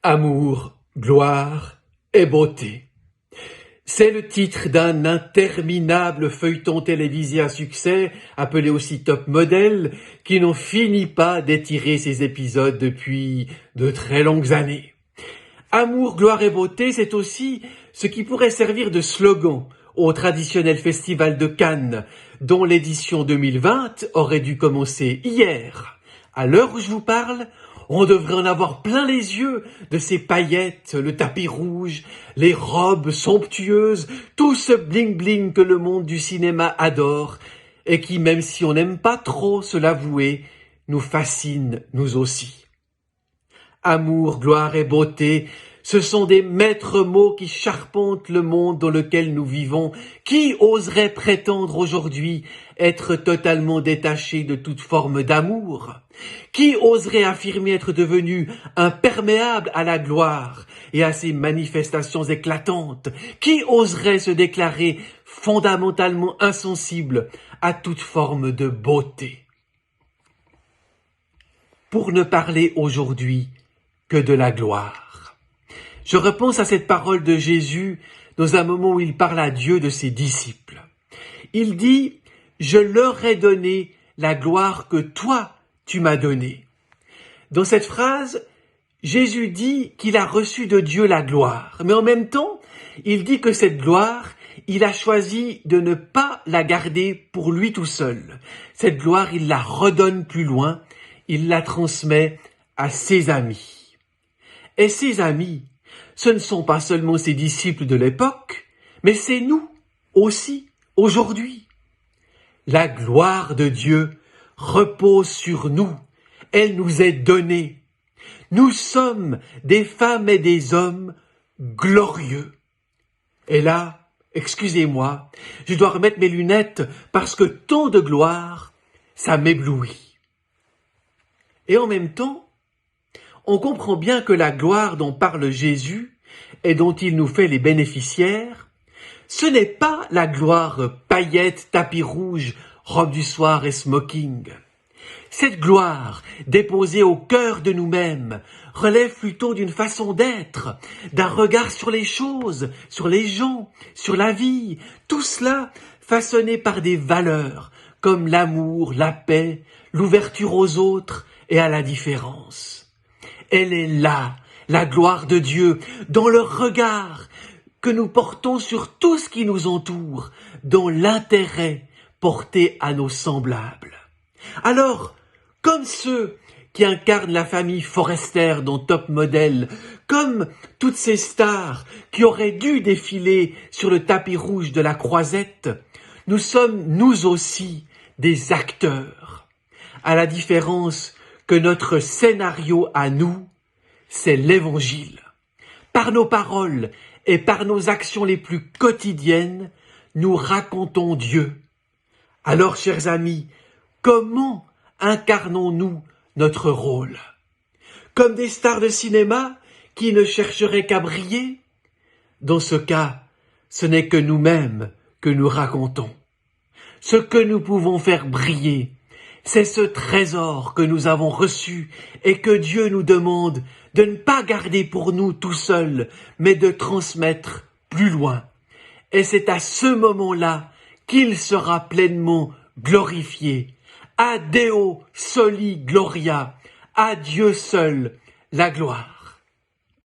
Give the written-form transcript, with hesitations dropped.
Amour, gloire et beauté. C'est le titre d'un interminable feuilleton télévisé à succès, appelé aussi Top Model, qui n'en finit pas d'étirer ses épisodes depuis de très longues années. Amour, gloire et beauté, c'est aussi ce qui pourrait servir de slogan au traditionnel festival de Cannes, dont l'édition 2020 aurait dû commencer hier. À l'heure où je vous parle, on devrait en avoir plein les yeux de ces paillettes, le tapis rouge, les robes somptueuses, tout ce bling-bling que le monde du cinéma adore et qui, même si on n'aime pas trop se l'avouer, nous fascine nous aussi. Amour, gloire et beauté, ce sont des maîtres mots qui charpentent le monde dans lequel nous vivons. Qui oserait prétendre aujourd'hui être totalement détaché de toute forme d'amour? Qui oserait affirmer être devenu imperméable à la gloire et à ses manifestations éclatantes? Qui oserait se déclarer fondamentalement insensible à toute forme de beauté? Pour ne parler aujourd'hui que de la gloire. Je repense à cette parole de Jésus dans un moment où il parle à Dieu de ses disciples. Il dit « Je leur ai donné la gloire que toi, tu m'as donnée ». Dans cette phrase, Jésus dit qu'il a reçu de Dieu la gloire, mais en même temps, il dit que cette gloire, il a choisi de ne pas la garder pour lui tout seul. Cette gloire, il la redonne plus loin, il la transmet à ses amis. Et ses amis, ce ne sont pas seulement ses disciples de l'époque, mais c'est nous aussi, aujourd'hui. La gloire de Dieu repose sur nous. Elle nous est donnée. Nous sommes des femmes et des hommes glorieux. Et là, excusez-moi, je dois remettre mes lunettes parce que tant de gloire, ça m'éblouit. Et en même temps, on comprend bien que la gloire dont parle Jésus et dont il nous fait les bénéficiaires, ce n'est pas la gloire paillettes, tapis rouge, robe du soir et smoking. Cette gloire, déposée au cœur de nous-mêmes, relève plutôt d'une façon d'être, d'un regard sur les choses, sur les gens, sur la vie, tout cela façonné par des valeurs comme l'amour, la paix, l'ouverture aux autres et à la différence. Elle est là, la gloire de Dieu, dans le regard que nous portons sur tout ce qui nous entoure, dans l'intérêt porté à nos semblables. Alors, comme ceux qui incarnent la famille Forrester dans Top Model, comme toutes ces stars qui auraient dû défiler sur le tapis rouge de la Croisette, nous sommes nous aussi des acteurs. À la différence que notre scénario à nous, c'est l'Évangile. Par nos paroles et par nos actions les plus quotidiennes, nous racontons Dieu. Alors, chers amis, comment incarnons-nous notre rôle? Comme des stars de cinéma qui ne chercheraient qu'à briller? Dans ce cas, ce n'est que nous-mêmes que nous racontons. Ce que nous pouvons faire briller, c'est ce trésor que nous avons reçu et que Dieu nous demande de ne pas garder pour nous tout seul, mais de transmettre plus loin. Et c'est à ce moment-là qu'il sera pleinement glorifié. A Deo soli gloria, à Dieu seul la gloire.